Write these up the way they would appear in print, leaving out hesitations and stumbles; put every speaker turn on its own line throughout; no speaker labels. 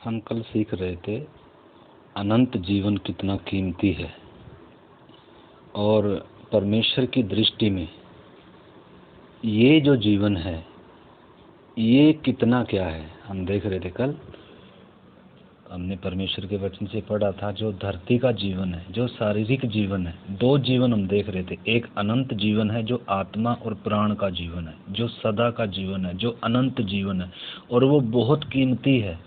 हम कल सीख रहे थे अनंत जीवन कितना कीमती है और परमेश्वर की दृष्टि में ये जो जीवन है ये कितना क्या है। हम देख रहे थे कल हमने परमेश्वर के वचन से पढ़ा था जो धरती का जीवन है, जो शारीरिक जीवन है, दो जीवन हम देख रहे थे। एक अनंत जीवन है जो आत्मा और प्राण का जीवन है, जो सदा का जीवन है, जो अनंत जीवन है और वो बहुत कीमती है।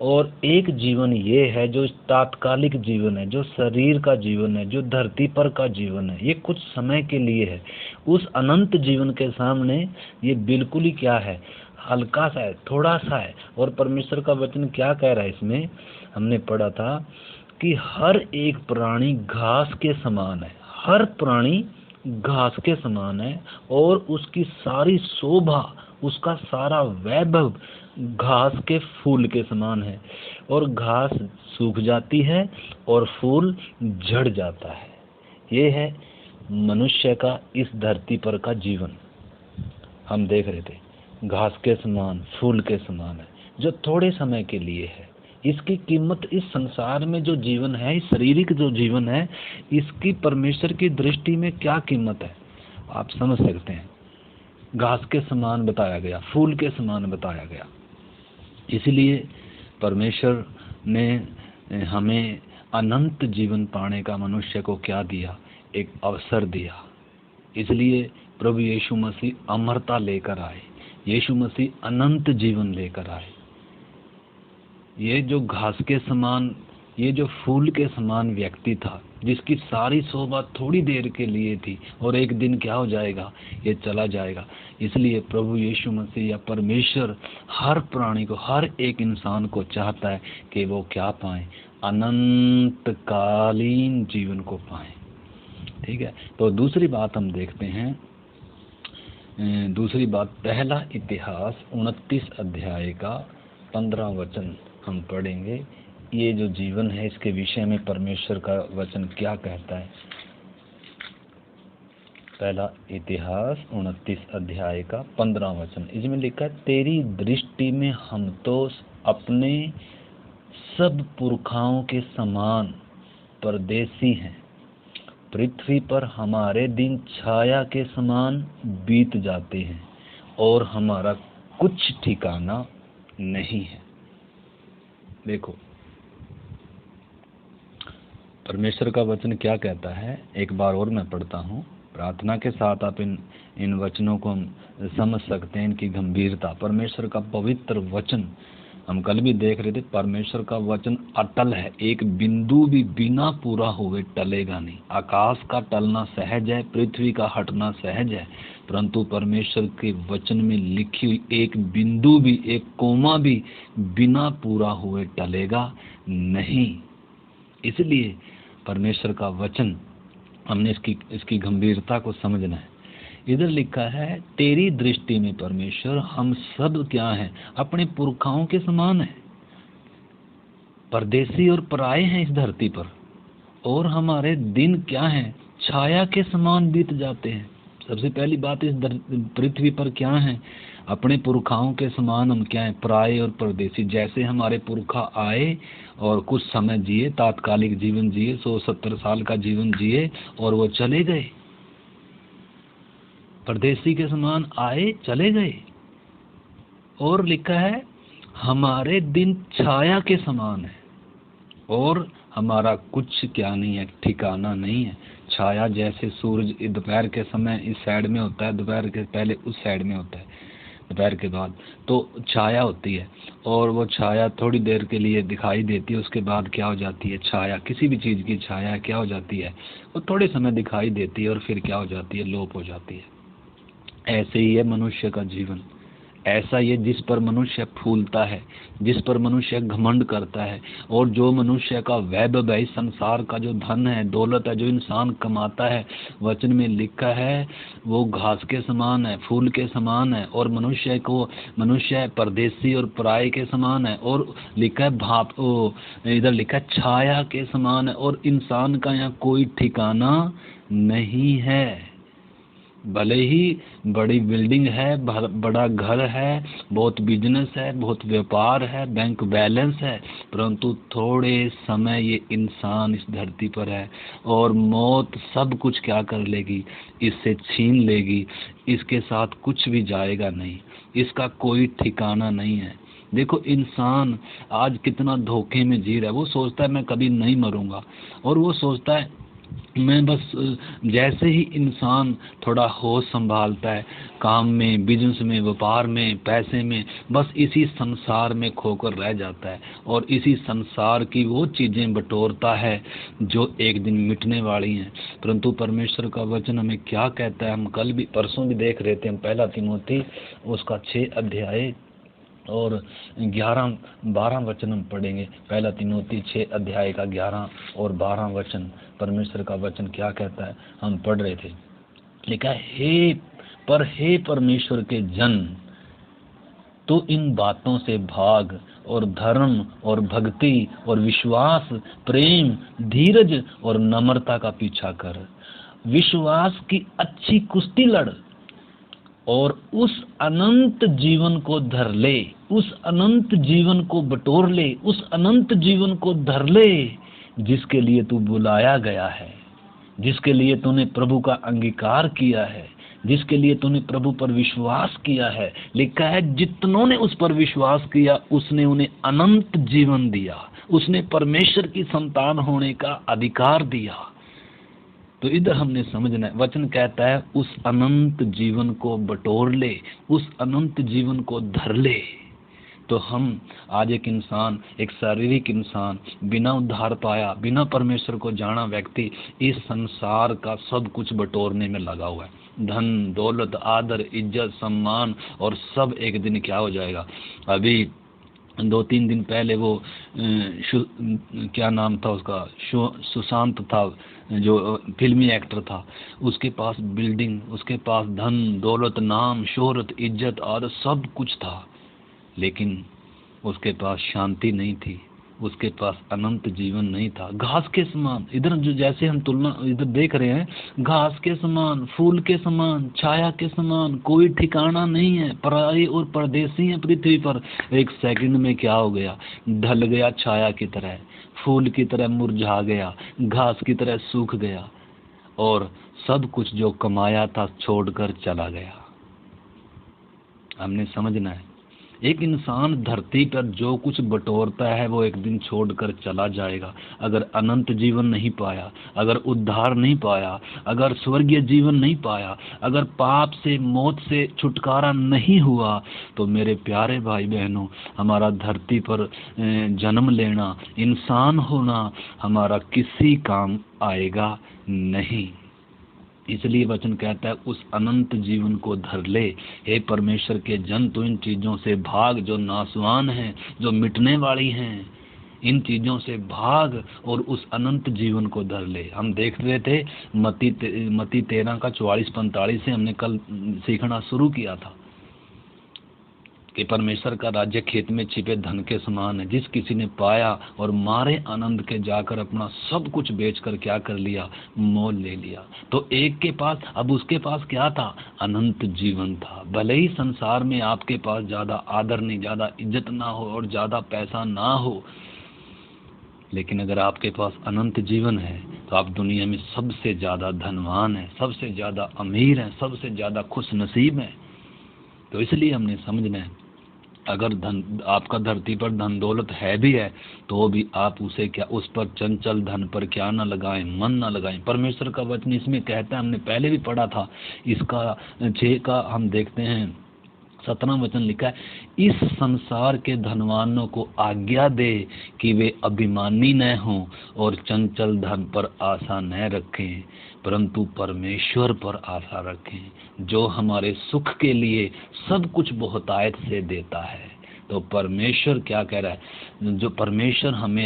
और एक जीवन ये है जो तात्कालिक जीवन है, जो शरीर का जीवन है, जो धरती पर का जीवन है, ये कुछ समय के लिए है। उस अनंत जीवन के सामने ये बिल्कुल ही क्या है, हल्का सा है, थोड़ा सा है। और परमेश्वर का वचन क्या कह रहा है इसमें, हमने पढ़ा था कि हर एक प्राणी घास के समान है, हर प्राणी घास के समान है और उसकी सारी शोभा, उसका सारा वैभव घास के फूल के समान है। और घास सूख जाती है और फूल झड़ जाता है। ये है मनुष्य का इस धरती पर का जीवन। हम देख रहे थे घास के समान, फूल के समान है, जो थोड़े समय के लिए है। इसकी कीमत इस संसार में जो जीवन है, इस शारीरिक जो जीवन है, इसकी परमेश्वर की दृष्टि में क्या कीमत है आप समझ सकते हैं। घास के समान बताया गया, फूल के समान बताया गया। इसलिए परमेश्वर ने हमें अनंत जीवन पाने का मनुष्य को क्या दिया, एक अवसर दिया। इसलिए प्रभु यीशु मसीह अमरता लेकर आए, यीशु मसीह अनंत जीवन लेकर आए। ये जो घास के समान, ये जो फूल के समान व्यक्ति था, जिसकी सारी शोभा थोड़ी देर के लिए थी और एक दिन क्या हो जाएगा, ये चला जाएगा। इसलिए प्रभु यीशु मसीह या परमेश्वर हर प्राणी को, हर एक इंसान को चाहता है कि वो क्या पाए, अनंत कालीन जीवन को पाए। ठीक है, तो दूसरी बात हम देखते हैं। दूसरी बात, पहला इतिहास 29 अध्याय का 15 वचन हम पढ़ेंगे। ये जो जीवन है इसके विषय में परमेश्वर का वचन क्या कहता है। पहला इतिहास 29 अध्याय का 15 वचन, इसमें लिखा है, तेरी दृष्टि में हम तो अपने सब पुरखाओं के समान परदेसी हैं। पृथ्वी पर हमारे दिन छाया के समान बीत जाते हैं और हमारा कुछ ठिकाना नहीं है। देखो परमेश्वर का वचन क्या कहता है, एक बार और मैं पढ़ता हूँ। प्रार्थना के साथ आप इन वचनों को समझ सकते हैं, इनकी गंभीरता। परमेश्वर का पवित्र वचन हम कल भी देख रहे थे। परमेश्वर का वचन अटल है, एक बिंदु भी बिना पूरा हुए टलेगा नहीं। आकाश का टलना सहज है, पृथ्वी का हटना सहज है, परंतु परमेश्वर के वचन में लिखी हुई एक बिंदु भी, एक कोमा भी बिना पूरा हुए टलेगा नहीं। इसलिए परमेश्वर का वचन हमने इसकी गंभीरता को समझना है। इधर लिखा है, तेरी दृष्टि में परमेश्वर हम सब क्या हैं, अपने पुरखाओं के समान हैं, परदेसी और पराये हैं इस धरती पर, और हमारे दिन क्या हैं, छाया के समान बीत जाते हैं। सबसे पहली बात, इस पृथ्वी पर क्या है, अपने पुरखाओं के समान हम क्या हैं, पराये और परदेसी। जैसे हमारे पुरखा आए और कुछ समय जिए, तात्कालिक जीवन जिए, 170 साल का जीवन जिए और वो चले गए, परदेसी के समान आए चले गए। और लिखा है, हमारे दिन छाया के समान है और हमारा कुछ क्या नहीं है, ठिकाना नहीं है। छाया जैसे सूरज दोपहर के समय इस साइड में होता है, दोपहर के पहले उस साइड में होता है, दोपहर के बाद तो छाया होती है और वो छाया थोड़ी देर के लिए दिखाई देती है, उसके बाद क्या हो जाती है, छाया किसी भी चीज़ की छाया क्या हो जाती है, वो थोड़े समय दिखाई देती है और फिर क्या हो जाती है, लोप हो जाती है। ऐसे ही है मनुष्य का जीवन। ऐसा ये जिस पर मनुष्य फूलता है, जिस पर मनुष्य घमंड करता है, और जो मनुष्य का वैभव है, इस संसार का जो धन है, दौलत है, जो इंसान कमाता है, वचन में लिखा है वो घास के समान है, फूल के समान है, और मनुष्य परदेसी और पराये के समान है। और लिखा है इधर लिखा है छाया के समान है, और इंसान का यहाँ कोई ठिकाना नहीं है। भले ही बड़ी बिल्डिंग है, बड़ा घर है, बहुत बिजनेस है, बहुत व्यापार है, बैंक बैलेंस है, परंतु थोड़े समय ये इंसान इस धरती पर है और मौत सब कुछ क्या कर लेगी, इससे छीन लेगी। इसके साथ कुछ भी जाएगा नहीं, इसका कोई ठिकाना नहीं है। देखो इंसान आज कितना धोखे में जी रहा है। वो सोचता है मैं कभी नहीं मरूंगा, और वो सोचता है मैं बस जैसे ही इंसान थोड़ा होश संभालता है काम में, बिजनेस में, व्यापार में, पैसे में, बस इसी संसार में खोकर रह जाता है और इसी संसार की वो चीज़ें बटोरता है जो एक दिन मिटने वाली हैं। परंतु परमेश्वर का वचन हमें क्या कहता है, हम कल भी परसों भी देख रहे थे, हम पहला तिमोथी उसका 6 अध्याय और 11-12 वचन हम पढ़ेंगे। पहला तिमोथी 6 अध्याय का 11 और 12 वचन, परमेश्वर का वचन क्या कहता है हम पढ़ रहे थे। लिखा है, हे परमेश्वर के जन, तो इन बातों से भाग और धर्म और भक्ति और विश्वास, प्रेम, धीरज और नम्रता का पीछा कर। विश्वास की अच्छी कुश्ती लड़ और उस अनंत जीवन को धर ले, उस अनंत जीवन को बटोर ले, उस अनंत जीवन को धर ले जिसके लिए तू बुलाया गया है, जिसके लिए तूने प्रभु का अंगीकार किया है, जिसके लिए तूने प्रभु पर विश्वास किया है। लिखा है जितनों ने उस पर विश्वास किया उसने उन्हें अनंत जीवन दिया, उसने परमेश्वर की संतान होने का अधिकार दिया। तो इधर हमने समझना है, वचन कहता है उस अनंत जीवन को बटोर ले, उस अनंत जीवन को धर ले। तो हम आज एक इंसान, एक शारीरिक इंसान, बिना उद्धार पाया, बिना परमेश्वर को जाना व्यक्ति इस संसार का सब कुछ बटोरने में लगा हुआ है। धन दौलत, आदर, इज्जत, सम्मान और सब एक दिन क्या हो जाएगा। अभी 2-3 दिन पहले वो क्या नाम था उसका, सुशांत था जो फिल्मी एक्टर था, उसके पास बिल्डिंग, उसके पास धन दौलत, नाम शोहरत, इज्जत आदर सब कुछ था, लेकिन उसके पास शांति नहीं थी, उसके पास अनंत जीवन नहीं था। घास के समान, इधर जो जैसे हम तुलना इधर देख रहे हैं, घास के समान, फूल के समान, छाया के समान, कोई ठिकाना नहीं है, पराई और परदेसी है पृथ्वी पर। एक सेकंड में क्या हो गया, ढल गया, छाया की तरह, फूल की तरह मुरझा गया, घास की तरह सूख गया और सब कुछ जो कमाया था छोड़कर चला गया। हमने समझना है, एक इंसान धरती पर जो कुछ बटोरता है वो एक दिन छोड़कर चला जाएगा। अगर अनंत जीवन नहीं पाया, अगर उद्धार नहीं पाया, अगर स्वर्गीय जीवन नहीं पाया, अगर पाप से, मौत से छुटकारा नहीं हुआ, तो मेरे प्यारे भाई बहनों, हमारा धरती पर जन्म लेना, इंसान होना हमारा किसी काम आएगा नहीं। इसलिए वचन कहता है उस अनंत जीवन को धर ले। हे परमेश्वर के जन, तो इन चीज़ों से भाग जो नासवान हैं, जो मिटने वाली हैं, इन चीज़ों से भाग और उस अनंत जीवन को धर ले। हम देख रहे थे मत्ती 13 का 44-45 से हमने कल सीखना शुरू किया था कि परमेश्वर का राज्य खेत में छिपे धन के समान है। जिस किसी ने पाया और मारे आनंद के जाकर अपना सब कुछ बेचकर क्या कर लिया, मोल ले लिया। तो एक के पास, अब उसके पास क्या था, अनंत जीवन था। भले ही संसार में आपके पास ज़्यादा आदर नहीं, ज़्यादा इज्जत ना हो और ज़्यादा पैसा ना हो, लेकिन अगर आपके पास अनंत जीवन है तो आप दुनिया में सबसे ज़्यादा धनवान हैं, सबसे ज़्यादा अमीर हैं, सबसे ज़्यादा खुश नसीब हैं। तो इसलिए हमने समझना है, अगर धन आपका धरती पर धन दौलत है भी है तो भी आप उसे क्या, उस पर चंचल धन पर क्या ना लगाएं, मन ना लगाएं। परमेश्वर का वचन इसमें कहता है, हमने पहले भी पढ़ा था, इसका 6 का हम देखते हैं 17वां वचन लिखा है, इस संसार के धनवानों को आज्ञा दे कि वे अभिमानी न हों और चंचल धन पर आशा न रखें, परंतु परमेश्वर पर आशा रखें जो हमारे सुख के लिए सब कुछ बहुतायत से देता है। तो परमेश्वर क्या कह रहा है, जो परमेश्वर हमें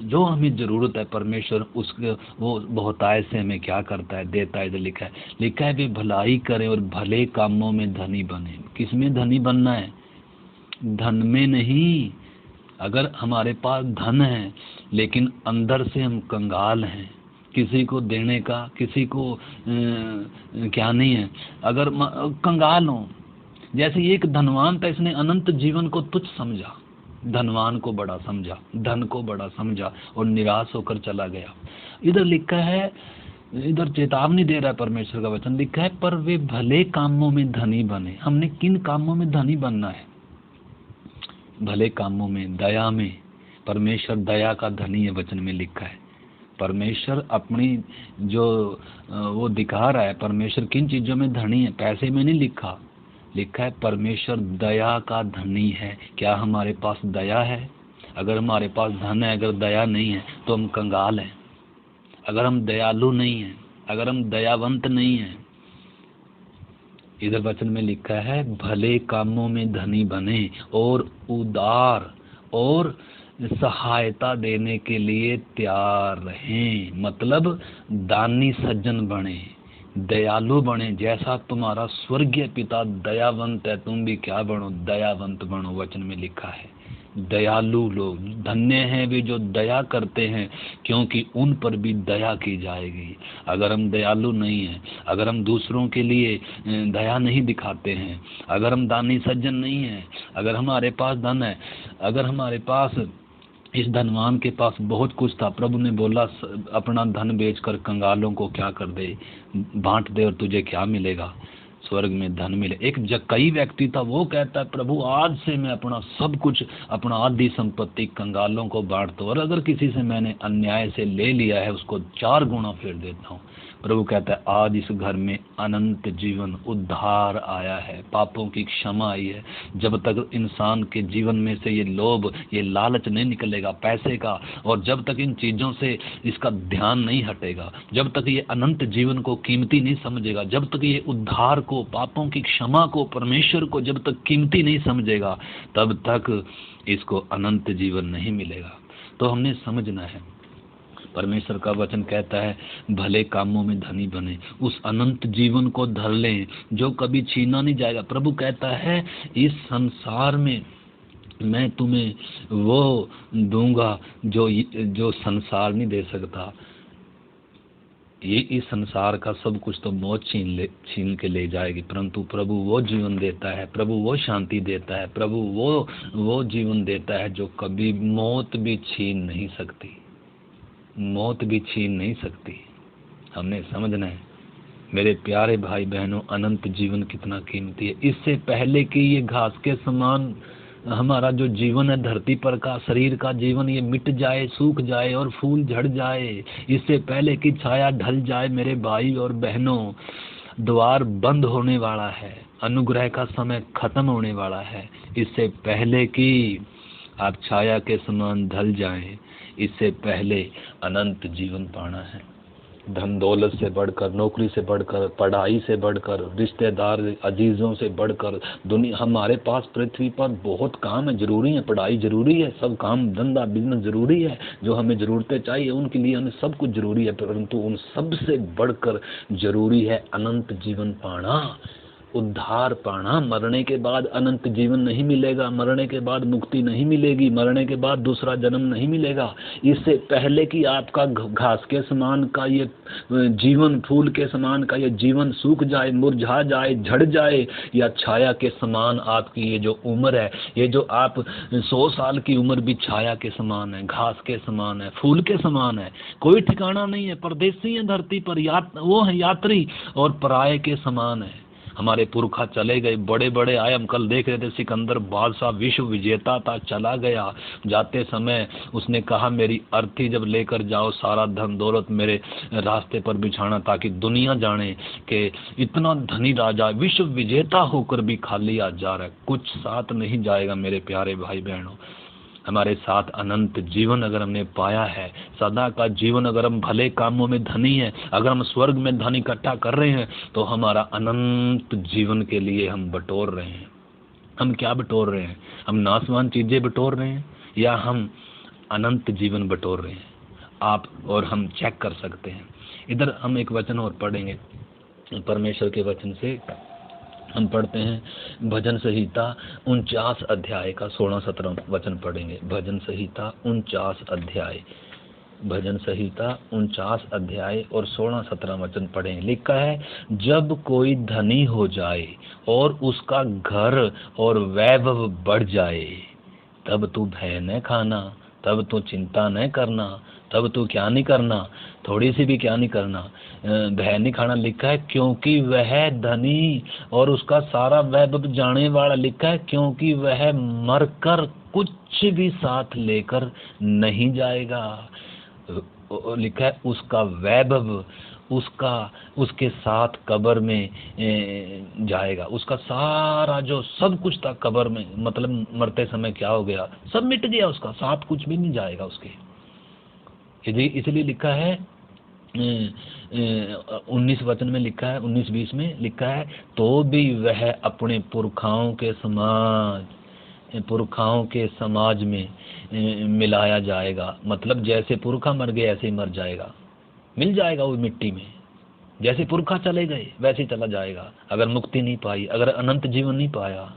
जो हमें ज़रूरत है, परमेश्वर उसके वो बहुतायत से हमें क्या करता है, देता है। इधर लिखा है वे भलाई करें और भले कामों में धनी बने। किस में धनी बनना है, धन में नहीं। अगर हमारे पास धन है लेकिन अंदर से हम कंगाल हैं, किसी को देने का, किसी को क्या नहीं है। अगर कंगाल हो, जैसे एक धनवान था, इसने अनंत जीवन को तुच्छ समझा, धनवान को बड़ा समझा, धन को बड़ा समझा और निराश होकर चला गया। इधर लिखा है, इधर चेतावनी दे रहा है परमेश्वर का वचन, लिखा है पर वे भले कामों में धनी बने। हमने किन कामों में धनी बनना है? भले कामों में, दया में। परमेश्वर दया का धनी है, वचन में लिखा है। परमेश्वर अपनी जो वो दिखा रहा है, परमेश्वर किन चीजों में धनी है। पैसे में नहीं लिखा, लिखा है परमेश्वर दया का धनी है। क्या हमारे पास दया है? अगर हमारे पास धन है, अगर दया नहीं है तो हम कंगाल हैं। अगर हम दयालु नहीं हैं, अगर हम दयावंत नहीं हैं, इधर वचन में लिखा है भले कामों में धनी बने और उदार और सहायता देने के लिए तैयार रहें। मतलब दानी सज्जन बने, दयालु बने। जैसा तुम्हारा स्वर्गीय पिता दयावंत है, तुम भी क्या बनो? दयावंत बनो। वचन में लिखा है दयालु लोग धन्य हैं वे जो दया करते हैं, क्योंकि उन पर भी दया की जाएगी। अगर हम दयालु नहीं हैं, अगर हम दूसरों के लिए दया नहीं दिखाते हैं, अगर हम दानी सज्जन नहीं हैं, अगर हमारे पास धन है, अगर हमारे पास, इस धनवान के पास बहुत कुछ था, प्रभु ने बोला अपना धन बेचकर कंगालों को क्या कर दे, बांट दे और तुझे क्या मिलेगा? स्वर्ग में धन मिले। एक जक्कई व्यक्ति था, वो कहता है प्रभु आज से मैं अपना सब कुछ, अपना आधी संपत्ति कंगालों को बांट दो, और अगर किसी से मैंने अन्याय से ले लिया है उसको 4 गुना फेर देता हूँ। प्रभु कहता है आज इस घर में अनंत जीवन, उद्धार आया है, पापों की क्षमा आई है। जब तक इंसान के जीवन में से ये लोभ, ये लालच नहीं निकलेगा पैसे का, और जब तक इन चीज़ों से इसका ध्यान नहीं हटेगा, जब तक ये अनंत जीवन को कीमती नहीं समझेगा, जब तक ये उद्धार को, पापों की क्षमा को, परमेश्वर को जब तक कीमती नहीं समझेगा, तब तक इसको अनंत जीवन नहीं मिलेगा। तो हमने समझना है, परमेश्वर का वचन कहता है भले कामों में धनी बने, उस अनंत जीवन को धर लें जो कभी छीना नहीं जाएगा। प्रभु कहता है इस संसार में मैं तुम्हें वो दूंगा जो संसार नहीं दे सकता। ये इस संसार का सब कुछ तो मौत छीन के ले जाएगी, परंतु प्रभु वो जीवन देता है, प्रभु वो शांति देता है, प्रभु वो जीवन देता है जो कभी मौत भी छीन नहीं सकती, मौत भी छीन नहीं सकती। हमने समझना है मेरे प्यारे भाई बहनों, अनंत जीवन कितना कीमती है। इससे पहले कि ये घास के समान हमारा जो जीवन है धरती पर का, शरीर का जीवन, ये मिट जाए, सूख जाए और फूल झड़ जाए, इससे पहले कि छाया ढल जाए मेरे भाई और बहनों, द्वार बंद होने वाला है, अनुग्रह का समय खत्म होने वाला है। इससे पहले कि आप छाया के समान ढल जाएं, इससे पहले अनंत जीवन पाना है। धन दौलत से बढ़कर, नौकरी से बढ़कर, पढ़ाई से बढ़कर, रिश्तेदार अजीजों से बढ़कर, दुनिया, हमारे पास पृथ्वी पर बहुत काम है, जरूरी है, पढ़ाई जरूरी है, सब काम धंधा बिजनेस जरूरी है, जो हमें जरूरतें चाहिए उनके लिए हमें सब कुछ जरूरी है, परंतु उन सब से बढ़कर जरूरी है अनंत जीवन पाना, उद्धार पाना। मरने के बाद अनंत जीवन नहीं मिलेगा, मरने के बाद मुक्ति नहीं मिलेगी, मरने के बाद दूसरा जन्म नहीं मिलेगा। इससे पहले कि आपका घास के समान का ये जीवन, फूल के समान का ये जीवन सूख जाए, मुरझा जाए, झड़ जाए, या छाया के समान आपकी ये जो उम्र है, ये जो आप 100 साल की उम्र भी छाया के समान है, घास के समान है, फूल के समान है, कोई ठिकाना नहीं है, परदेसी है धरती पर, वो है यात्री और पराये के समान है। हमारे पुरखा चले गए, बड़े बड़े आए, हम कल देख रहे थे सिकंदर बादशाह विश्व विजेता था, चला गया। जाते समय उसने कहा मेरी अर्थी जब लेकर जाओ, सारा धन दौलत मेरे रास्ते पर बिछाना, ताकि दुनिया जाने कि इतना धनी राजा विश्व विजेता होकर भी खाली हाथ जा रहा है। कुछ साथ नहीं जाएगा मेरे प्यारे भाई बहनों। हमारे साथ अनंत जीवन अगर हमने पाया है, सदा का जीवन, अगर हम भले कामों में धनी हैं, अगर हम स्वर्ग में धन इकट्ठा कर रहे हैं, तो हमारा अनंत जीवन के लिए हम बटोर रहे हैं। हम क्या बटोर रहे हैं? हम नाशवान चीजें बटोर रहे हैं या हम अनंत जीवन बटोर रहे हैं? आप और हम चेक कर सकते हैं। इधर हम एक वचन और पढ़ेंगे, परमेश्वर के वचन से हम पढ़ते हैं भजन संहिता 49 अध्याय का 16-17 वचन पढ़ेंगे। भजन संहिता 49 अध्याय भजन संहिता 49 अध्याय और 16-17 वचन पढ़ें। लिखा है, जब कोई धनी हो जाए और उसका घर और वैभव बढ़ जाए, तब तू भय न खाना, तब तू चिंता न करना, तब तू क्या नहीं करना, थोड़ी सी भी क्या नहीं करना, भय नहीं खाना। लिखा है क्योंकि वह धनी और उसका सारा वैभव जाने वाला। लिखा है क्योंकि वह मरकर कुछ भी साथ लेकर नहीं जाएगा। लिखा है उसका वैभव उसके साथ कब्र में जाएगा। उसका सारा जो सब कुछ था कब्र में, मतलब मरते समय क्या हो गया, सब मिट गया, उसका साथ कुछ भी नहीं जाएगा उसके। इसलिए लिखा है 19 वचन में लिखा है, 19-20 में लिखा है, तो भी वह अपने पुरखाओं के समाज में मिलाया जाएगा। मतलब जैसे पुरखा मर गए ऐसे ही मर जाएगा, मिल जाएगा वो मिट्टी में। जैसे पुरखा चले गए वैसे ही चला जाएगा, अगर मुक्ति नहीं पाई, अगर अनंत जीवन नहीं पाया।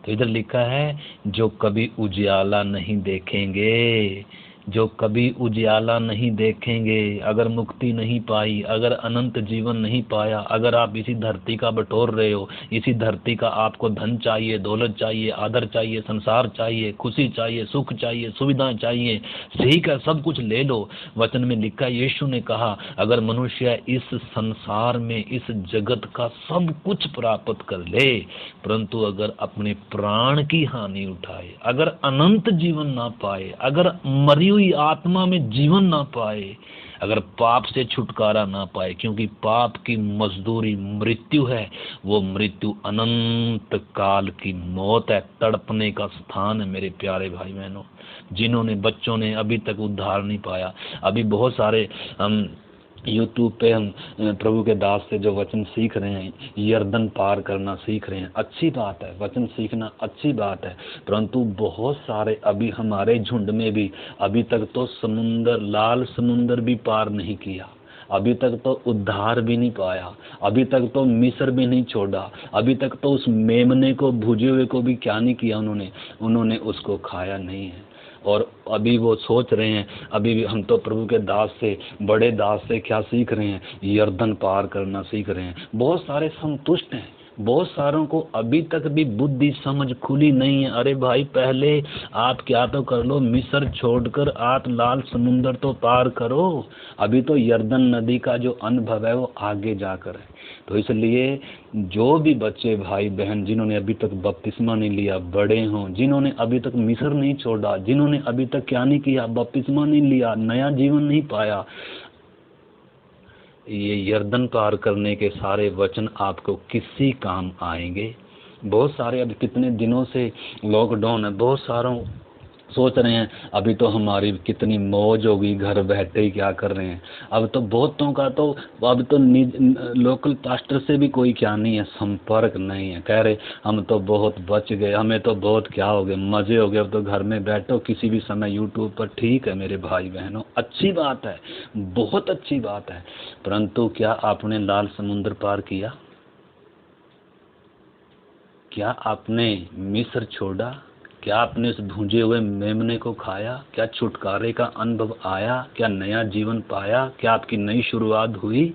तो इधर लिखा है, जो कभी उजियाला नहीं देखेंगे, जो कभी उजियाला नहीं देखेंगे, अगर मुक्ति नहीं पाई, अगर अनंत जीवन नहीं पाया, अगर आप इसी धरती का बटोर रहे हो, इसी धरती का आपको धन चाहिए, दौलत चाहिए, आदर चाहिए, संसार चाहिए, खुशी चाहिए, सुख चाहिए, सुविधा चाहिए, ठीक है, सब कुछ ले लो। वचन में लिखा है, यीशु ने कहा, अगर मनुष्य इस संसार में, इस जगत का सब कुछ प्राप्त कर ले, परंतु अगर अपने प्राण की हानि उठाए, अगर अनंत जीवन ना पाए, अगर मरी हुई आत्मा में जीवन ना पाए, अगर पाप से छुटकारा ना पाए, क्योंकि पाप की मजदूरी मृत्यु है, वो मृत्यु अनंत काल की मौत है, तड़पने का स्थान है। मेरे प्यारे भाई बहनों, जिन्होंने बच्चों ने अभी तक उद्धार नहीं पाया, अभी बहुत सारे हम यूट्यूब पे हम प्रभु के दास से जो वचन सीख रहे हैं, यर्दन पार करना सीख रहे हैं, अच्छी बात है, वचन सीखना अच्छी बात है, परंतु बहुत सारे अभी हमारे झुंड में भी अभी तक तो लाल समुंदर भी पार नहीं किया, अभी तक तो उद्धार भी नहीं पाया, अभी तक तो मिस्र भी नहीं छोड़ा, अभी तक तो उस मेमने को, भुजे हुए को भी क्या नहीं किया, उन्होंने उसको खाया नहीं है। और अभी वो सोच रहे हैं, अभी भी हम तो प्रभु के दास से, बड़े दास से क्या सीख रहे हैं, यर्दन पार करना सीख रहे हैं। बहुत सारे संतुष्ट हैं, बहुत सारों को अभी तक भी बुद्धि समझ खुली नहीं है। अरे भाई, पहले आप क्या तो कर लो, मिस्र छोड़कर आप लाल समुंदर तो पार करो, अभी तो यर्दन नदी का जो अनुभव है वो आगे जाकर है। तो इसलिए जो भी बच्चे भाई बहन जिन्होंने अभी तक बपतिस्मा नहीं लिया, बड़े हों, जिन्होंने अभी तक मिस्र नहीं छोड़ा, जिन्होंने अभी तक क्या नहीं किया, बपतिस्मा नहीं लिया, नया जीवन नहीं पाया, ये यर्दन पार करने के सारे वचन आपको किसी काम आएंगे। बहुत सारे अब कितने दिनों से लॉकडाउन है, बहुत सारों सोच रहे हैं अभी तो हमारी कितनी मौज होगी, घर बैठे ही क्या कर रहे हैं। अब तो बहुतों का तो अब तो लोकल पास्टर से भी कोई क्या नहीं है, संपर्क नहीं है, कह रहे हम तो बहुत बच गए, हमें तो बहुत क्या हो गए, मज़े हो गए, अब तो घर में बैठो किसी भी समय यूट्यूब पर। ठीक है मेरे भाई बहनों, अच्छी बात है, बहुत अच्छी बात है, परंतु क्या आपने लाल समुद्र पार किया? क्या आपने मिस्र छोड़ा? क्या आपने उस भूंजे हुए मेमने को खाया? क्या छुटकारे का अनुभव आया? क्या नया जीवन पाया? क्या आपकी नई शुरुआत हुई?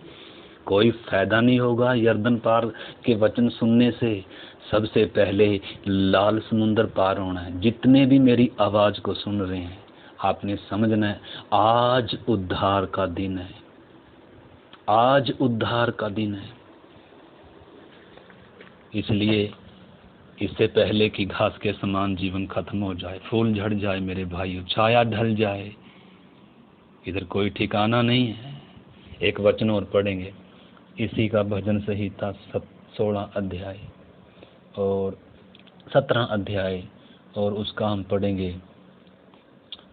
कोई फायदा नहीं होगा यर्दन पार के वचन सुनने से। सबसे पहले लाल समुंदर पार होना है। जितने भी मेरी आवाज़ को सुन रहे हैं, आपने समझना है, आज उद्धार का दिन है, आज उद्धार का दिन है। इसलिए इससे पहले कि घास के समान जीवन खत्म हो जाए, फूल झड़ जाए मेरे भाइयों, छाया ढल जाए, इधर कोई ठिकाना नहीं है। एक वचन और पढ़ेंगे, इसी का भजन संहिता 16 अध्याय और 17 अध्याय, और उसका हम पढ़ेंगे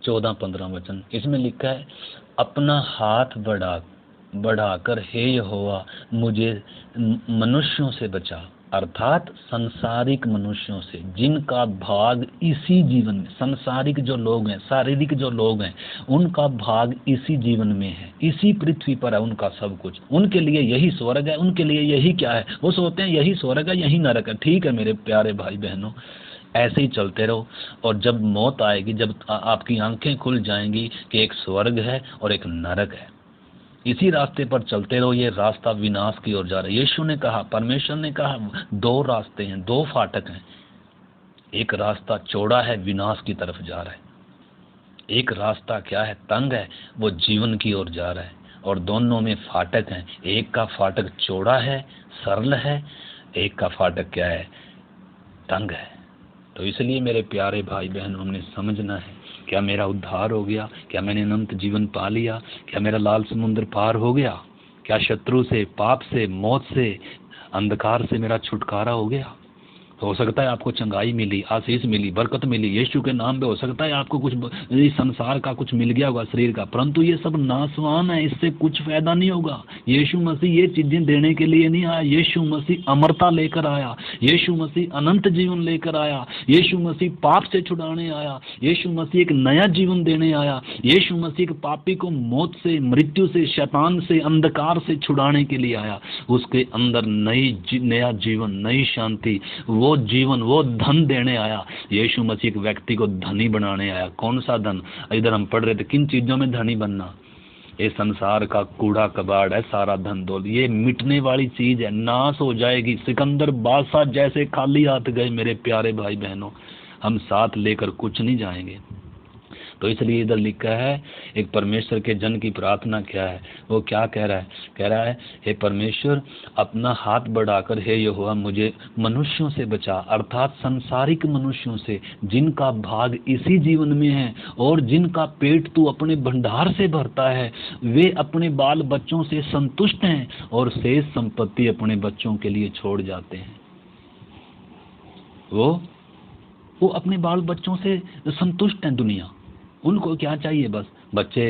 14-15 वचन। इसमें लिखा है, अपना हाथ बढ़ाकर हे यहोवा मुझे मनुष्यों से बचा, अर्थात संसारिक मनुष्यों से, जिनका भाग इसी जीवन में, संसारिक जो लोग हैं, शारीरिक जो लोग हैं, उनका भाग इसी जीवन में है, इसी पृथ्वी पर है उनका सब कुछ। उनके लिए यही स्वर्ग है, उनके लिए यही क्या है, वो सोचते हैं यही स्वर्ग है, यही नरक है। ठीक है मेरे प्यारे भाई बहनों, ऐसे ही चलते रहो, और जब मौत आएगी, जब आपकी आंखें खुल जाएंगी कि एक स्वर्ग है और एक नरक है, इसी रास्ते पर चलते रहो। ये रास्ता विनाश की ओर जा रहा है। यीशु ने कहा, परमेश्वर ने कहा, दो रास्ते हैं, दो फाटक हैं। एक रास्ता चौड़ा है, विनाश की तरफ जा रहा है। एक रास्ता क्या है, तंग है, वो जीवन की ओर जा रहा है। और दोनों में फाटक हैं। एक का फाटक चौड़ा है, सरल है, एक का फाटक क्या है, तंग है। तो इसलिए मेरे प्यारे भाई बहनों, हमने समझना है, क्या मेरा उद्धार हो गया? क्या मैंने अनंत जीवन पा लिया? क्या मेरा लाल समुद्र पार हो गया? क्या शत्रु से, पाप से, मौत से, अंधकार से मेरा छुटकारा हो गया? हो सकता है आपको चंगाई मिली, आशीष मिली, बरकत मिली यीशु के नाम पे। हो सकता है आपको कुछ इस संसार का कुछ मिल गया होगा, शरीर का, परंतु ये सब नाशवान है, इससे कुछ फायदा नहीं होगा। यीशु मसीह ये चीजें देने के लिए नहीं आया। यीशु मसीह अमरता लेकर आया, यीशु मसीह अनंत जीवन लेकर आया, यीशु मसीह पाप से छुड़ाने आया, यीशु मसीह एक नया जीवन देने आया, यीशु मसीह एक पापी को मौत से, मृत्यु से, शैतान से, अंधकार से छुड़ाने के लिए आया। उसके अंदर नया जीवन, नई शांति, वो जीवन, वो धन देने आया। यीशु मसीह एक व्यक्ति को धनी बनाने आया। कौन सा धन? इधर हम पढ़ रहे थे, किन चीजों में धनी बनना? ये संसार का कूड़ा कबाड़ है सारा धन दौलत, ये मिटने वाली चीज है, नाश हो जाएगी। सिकंदर बादशाह जैसे खाली हाथ गए मेरे प्यारे भाई बहनों, हम साथ लेकर कुछ नहीं जाएंगे। तो इसलिए इधर लिखा है, एक परमेश्वर के जन की प्रार्थना क्या है, वो क्या कह रहा है? कह रहा है, हे परमेश्वर, अपना हाथ बढ़ाकर हे यहोवा मुझे मनुष्यों से बचा, अर्थात संसारिक मनुष्यों से, जिनका भाग इसी जीवन में है और जिनका पेट तू अपने भंडार से भरता है। वे अपने बाल बच्चों से संतुष्ट हैं और शेष संपत्ति अपने बच्चों के लिए छोड़ जाते हैं। वो अपने बाल बच्चों से संतुष्ट हैं। दुनिया, उनको क्या चाहिए? बस बच्चे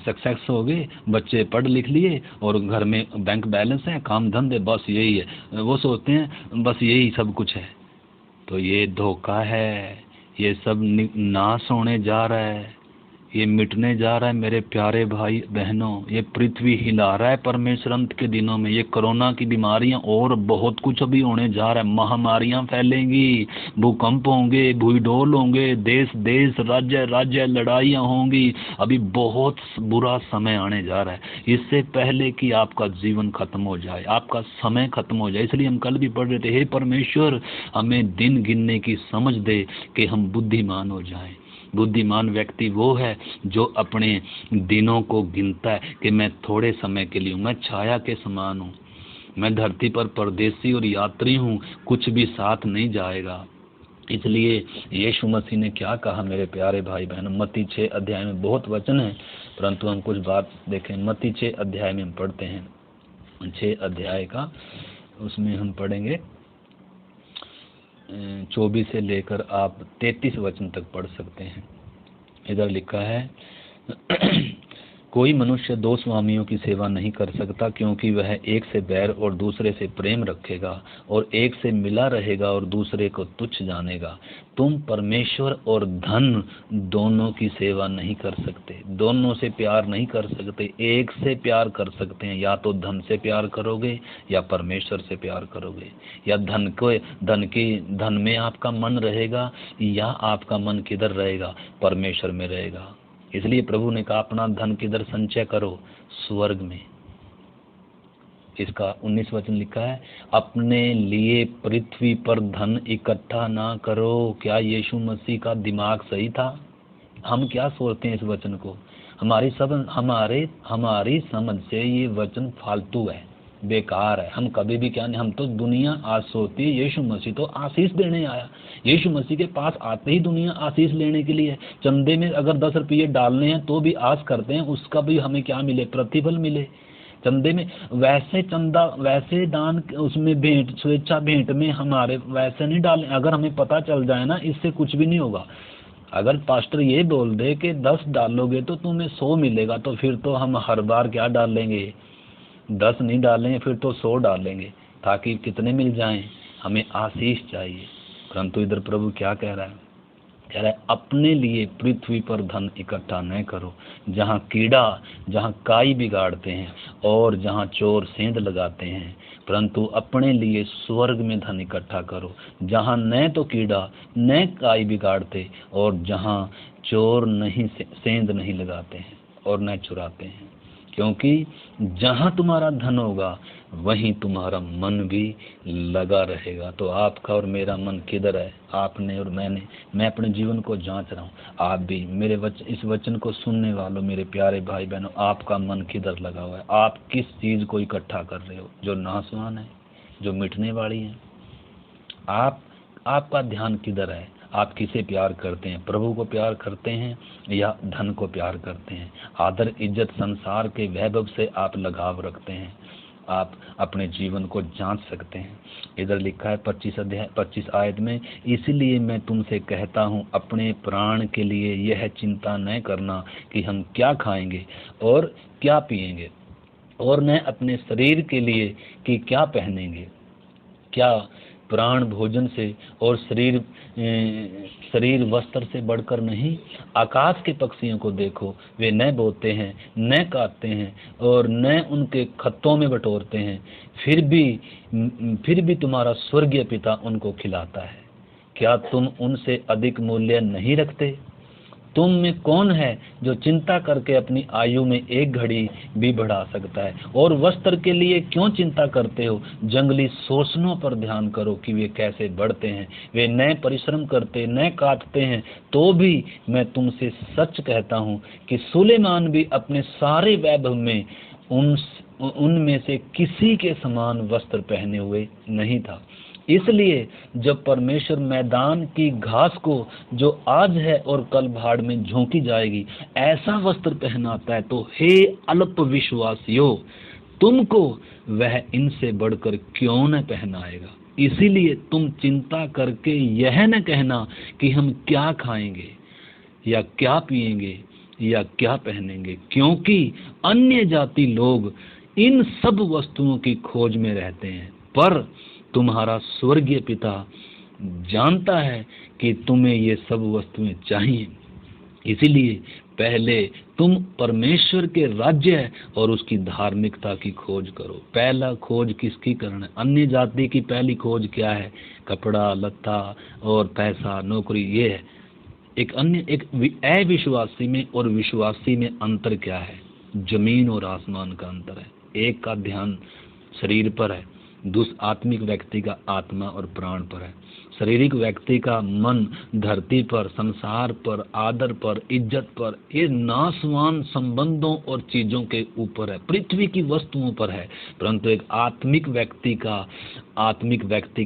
सक्सेस हो गए, बच्चे पढ़ लिख लिए और घर में बैंक बैलेंस है, काम धंधे, बस यही है। वो सोचते हैं बस यही सब कुछ है। तो ये धोखा है, ये सब नाश होने जा रहा है, ये मिटने जा रहा है मेरे प्यारे भाई बहनों। ये पृथ्वी हिला रहा है परमेश्वर अंत के दिनों में। ये कोरोना की बीमारियां और बहुत कुछ अभी होने जा रहा है। महामारियां फैलेंगी, भूकंप होंगे, भूडोल होंगे, देश देश, राज्य राज्य लड़ाइयां होंगी। अभी बहुत बुरा समय आने जा रहा है, इससे पहले कि आपका जीवन खत्म हो जाए, आपका समय खत्म हो जाए। इसलिए हम कल भी पढ़ रहे थे, हे परमेश्वर हमें दिन गिनने की समझ दे कि हम बुद्धिमान हो जाएं। बुद्धिमान व्यक्ति वो है जो अपने दिनों को गिनता है कि मैं थोड़े समय के लिए हूँ, मैं छाया के समान हूँ, मैं धरती पर परदेसी और यात्री हूँ, कुछ भी साथ नहीं जाएगा। इसलिए यीशु मसीह ने क्या कहा मेरे प्यारे भाई बहनों? मत्ती 6 अध्याय में बहुत वचन है, परंतु हम कुछ बात देखें। मत्ती 6 अध्याय में हम पढ़ते हैं, 6 अध्याय का, उसमें हम पढ़ेंगे 24 से लेकर आप 33 वचन तक पढ़ सकते हैं। इधर लिखा है, कोई मनुष्य दो स्वामियों की सेवा नहीं कर सकता, क्योंकि वह एक से बैर और दूसरे से प्रेम रखेगा, और एक से मिला रहेगा और दूसरे को तुच्छ जानेगा। तुम परमेश्वर और धन दोनों की सेवा नहीं कर सकते, दोनों से प्यार नहीं कर सकते। एक से प्यार कर सकते हैं, या तो धन से प्यार करोगे या परमेश्वर से प्यार करोगे, या धन में आपका मन रहेगा, या आपका मन किधर रहेगा? परमेश्वर में रहेगा। इसलिए प्रभु ने कहा, अपना धन किधर संचय करो? स्वर्ग में। इसका 19 वचन लिखा है, अपने लिए पृथ्वी पर धन इकट्ठा ना करो। क्या यीशु मसीह का दिमाग सही था? हम क्या सोचते हैं इस वचन को? हमारी समझ से ये वचन फालतू है, बेकार है। हम कभी भी क्या नहीं, हम तो दुनिया आज सोचती है यीशु मसीह तो आशीष देने आया। यीशु मसीह के पास आते ही दुनिया आशीष लेने के लिए। चंदे में अगर 10 रुपये डालने हैं तो भी आस करते हैं उसका भी हमें क्या मिले? प्रतिफल मिले। चंदे में वैसे चंदा, वैसे दान, उसमें भेंट, स्वेच्छा भेंट में हमारे वैसे नहीं डालें। अगर हमें पता चल जाए ना, इससे कुछ भी नहीं होगा। अगर पास्टर ये बोल दे कि 10 डालोगे तो तुम्हें 100 मिलेगा, तो फिर तो हम हर बार क्या डालेंगे? 10 नहीं डालेंगे, फिर तो 100 डालेंगे, ताकि कितने मिल जाएं? हमें आशीष चाहिए। परंतु इधर प्रभु क्या कह रहा है? कह रहा है अपने लिए पृथ्वी पर धन इकट्ठा न करो, जहाँ कीड़ा, जहाँ काई बिगाड़ते हैं और जहाँ चोर सेंध लगाते हैं, परंतु अपने लिए स्वर्ग में धन इकट्ठा करो, जहाँ न तो कीड़ा न काई बिगाड़ते और जहाँ चोर नहीं सेंध नहीं लगाते हैं और न चुराते हैं। क्योंकि जहाँ तुम्हारा धन होगा वहीं तुम्हारा मन भी लगा रहेगा। तो आपका और मेरा मन किधर है? आपने और मैंने, मैं अपने जीवन को जांच रहा हूँ, आप भी, मेरे इस वचन को सुनने वालों, मेरे प्यारे भाई बहनों, आपका मन किधर लगा हुआ है? आप किस चीज़ को इकट्ठा कर रहे हो जो नाशवान है, जो मिटने वाली है? आपका ध्यान किधर है? आप किसे प्यार करते हैं? प्रभु को प्यार करते हैं या धन को प्यार करते हैं? आदर इज्जत संसार के वैभव से आप लगाव रखते हैं? आप अपने जीवन को जांच सकते हैं। इधर लिखा है 25 आयत में, इसलिए मैं तुमसे कहता हूँ अपने प्राण के लिए यह चिंता न करना कि हम क्या खाएंगे और क्या पिएंगे, और न अपने शरीर के लिए कि क्या पहनेंगे। क्या प्राण भोजन से और शरीर वस्त्र से बढ़कर नहीं? आकाश के पक्षियों को देखो, वे न बोते हैं, न काटते हैं और न उनके खत्तों में बटोरते हैं, फिर भी तुम्हारा स्वर्गीय पिता उनको खिलाता है। क्या तुम उनसे अधिक मूल्य नहीं रखते? तुम में कौन है जो चिंता करके अपनी आयु में एक घड़ी भी बढ़ा सकता है? और वस्त्र के लिए क्यों चिंता करते हो? जंगली शोषणों पर ध्यान करो कि वे कैसे बढ़ते हैं, वे न परिश्रम करते न काटते हैं। तो भी मैं तुमसे सच कहता हूँ कि सुलेमान भी अपने सारे वैभव में उनमें से किसी के समान वस्त्र पहने हुए नहीं था। इसलिए जब परमेश्वर मैदान की घास को, जो आज है और कल भाड़ में झोंकी जाएगी, ऐसा वस्त्र पहनाता है, तो हे अल्प विश्वासियों, तुमको वह इनसे बढ़कर क्यों न पहनाएगा। इसीलिए तुम चिंता करके यह न कहना कि हम क्या खाएंगे या क्या पिएंगे या क्या पहनेंगे, क्योंकि अन्य जाति लोग इन सब वस्तुओं की खोज में रहते हैं। पर तुम्हारा स्वर्गीय पिता जानता है कि तुम्हें ये सब वस्तुएं चाहिए। इसीलिए पहले तुम परमेश्वर के राज्य और उसकी धार्मिकता की खोज करो। पहला खोज किसकी करना है? अन्य जाति की पहली खोज क्या है? कपड़ा लत्ता और पैसा, नौकरी, ये है। एक अविश्वासी में और विश्वासी में अंतर क्या है? जमीन और आसमान का अंतर है। एक का ध्यान शरीर पर है, आत्मिक व्यक्ति का आत्मा और प्राण पर है। शारीरिक व्यक्ति का मन धरती पर, संसार पर, आदर पर, इज्जत पर, ये नाशवान संबंधों और चीजों के ऊपर है, पृथ्वी की वस्तुओं पर है। परंतु एक आत्मिक व्यक्ति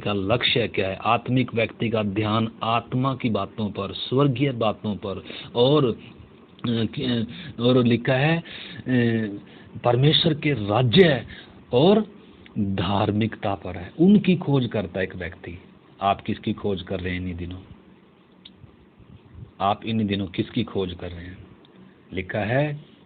का लक्ष्य क्या है? आत्मिक व्यक्ति का ध्यान आत्मा की बातों पर, स्वर्गीय बातों पर, और लिखा है परमेश्वर के राज्य और धार्मिकता पर है। उनकी खोज करता है एक व्यक्ति। आप किसकी खोज कर रहे हैं इन दिनों? आप इन दिनों किसकी खोज कर रहे हैं? लिखा है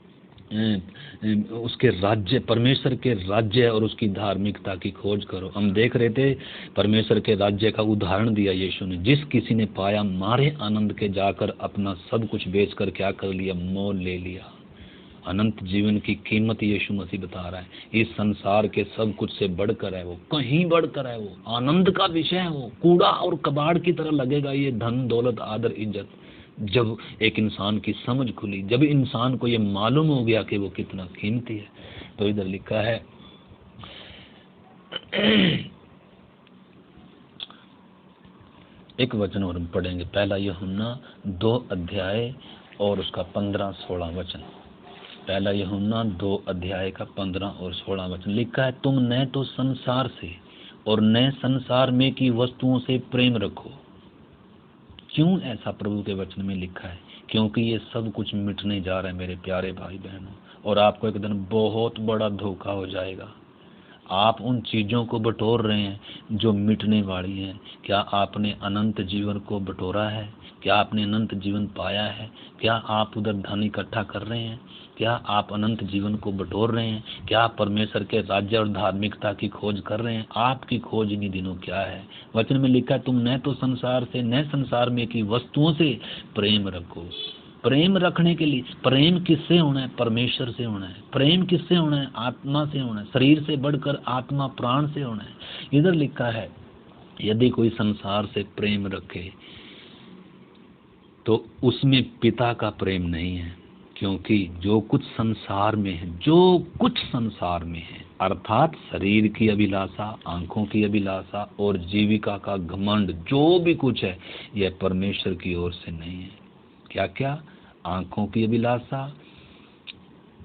उसके राज्य, परमेश्वर के राज्य और उसकी धार्मिकता की खोज करो। हम देख रहे थे परमेश्वर के राज्य का उदाहरण दिया यीशु ने। जिस किसी ने पाया मारे आनंद के, जाकर अपना सब कुछ बेचकर क्या कर लिया? मोल ले लिया। अनंत जीवन की कीमत यीशु मसीह बता रहा है। इस संसार के सब कुछ से बढ़कर है वो, कहीं बढ़कर है वो, आनंद का विषय है वो। कूड़ा और कबाड़ की तरह लगेगा ये धन दौलत आदर इज्जत, जब एक इंसान की समझ खुली, जब इंसान को ये मालूम हो गया कि वो कितना कीमती है। तो इधर लिखा है एक वचन और हम पढ़ेंगे, पहला यूहन्ना 2 अध्याय और उसका 15-16 वचन। पहला यूहन्ना 2 अध्याय का 15 और 16 वचन लिखा है, तुम न तो संसार से और न संसार में की वस्तुओं से प्रेम रखो। क्यों ऐसा प्रभु के वचन में लिखा है? क्योंकि ये सब कुछ मिटने जा रहा है मेरे प्यारे भाई बहनों, और आपको एक दिन बहुत बड़ा धोखा हो जाएगा। आप उन चीज़ों को बटोर रहे हैं जो मिटने वाली हैं। क्या आपने अनंत जीवन को बटोरा है? क्या आपने अनंत जीवन पाया है? क्या आप उधर धन इकट्ठा कर रहे हैं? क्या आप अनंत जीवन को बटोर रहे हैं? क्या आप परमेश्वर के राज्य और धार्मिकता की खोज कर रहे हैं? आपकी खोज इन्हीं दिनों क्या है? वचन में लिखा है, तुम न तो संसार से न संसार में की वस्तुओं से प्रेम रखो। प्रेम रखने के लिए प्रेम किससे होना है? परमेश्वर से होना है। प्रेम किससे होना है? आत्मा से होना है। शरीर से बढ़कर आत्मा प्राण से होना है। इधर लिखा है, यदि कोई संसार से प्रेम रखे तो उसमें पिता का प्रेम नहीं है, क्योंकि जो कुछ संसार में है, जो कुछ संसार में है, अर्थात शरीर की अभिलाषा, आंखों की अभिलाषा और जीविका का घमंड, जो भी कुछ है, यह परमेश्वर की ओर से नहीं है। क्या क्या? आंखों की अभिलाषा,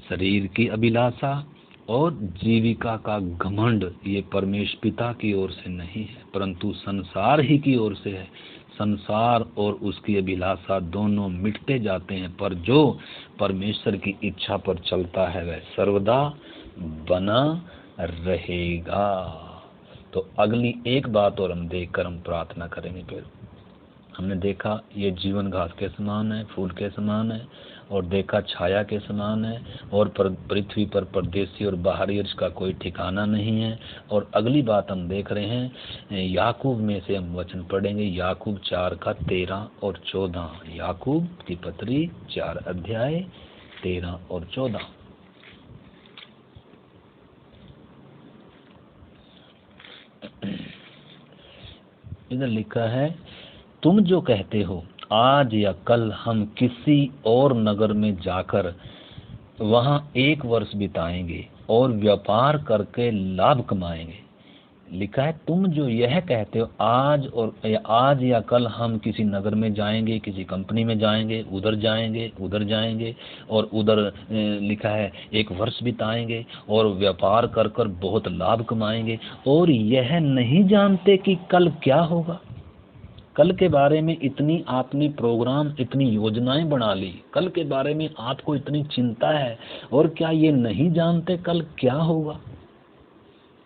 शरीर की अभिलाषा और जीविका का घमंड, ये परमेश्वर पिता की ओर से नहीं है, परंतु संसार ही की ओर से है। संसार और उसकी अभिलाषा दोनों मिटते जाते हैं, पर जो परमेश्वर की इच्छा पर चलता है वह सर्वदा बना रहेगा। तो अगली एक बात और हम देखकर हम प्रार्थना करेंगे। फिर हमने देखा ये जीवन घास के समान है, फूल के समान है, और देखा छाया के समान है, और पृथ्वी पर परदेशी और बाहरी अर्ज का कोई ठिकाना नहीं है। और अगली बात हम देख रहे हैं, याकूब में से हम वचन पढ़ेंगे, याकूब 4 का 13 और 14। याकूब की पत्री 4 अध्याय 13 और 14। इधर लिखा है, तुम जो कहते हो आज या कल हम किसी और नगर में जाकर वहां 1 वर्ष बिताएंगे और व्यापार करके लाभ कमाएंगे। लिखा है, तुम जो यह कहते हो आज या कल हम किसी नगर में जाएंगे, किसी कंपनी में जाएंगे, उधर जाएंगे और उधर लिखा है 1 वर्ष बिताएंगे और व्यापार कर कर बहुत लाभ कमाएंगे, और यह नहीं जानते कि कल क्या होगा। कल के बारे में इतनी आपने प्रोग्राम, इतनी योजनाएं बना ली, कल के बारे में आपको इतनी चिंता है, और क्या ये नहीं जानते कल क्या होगा?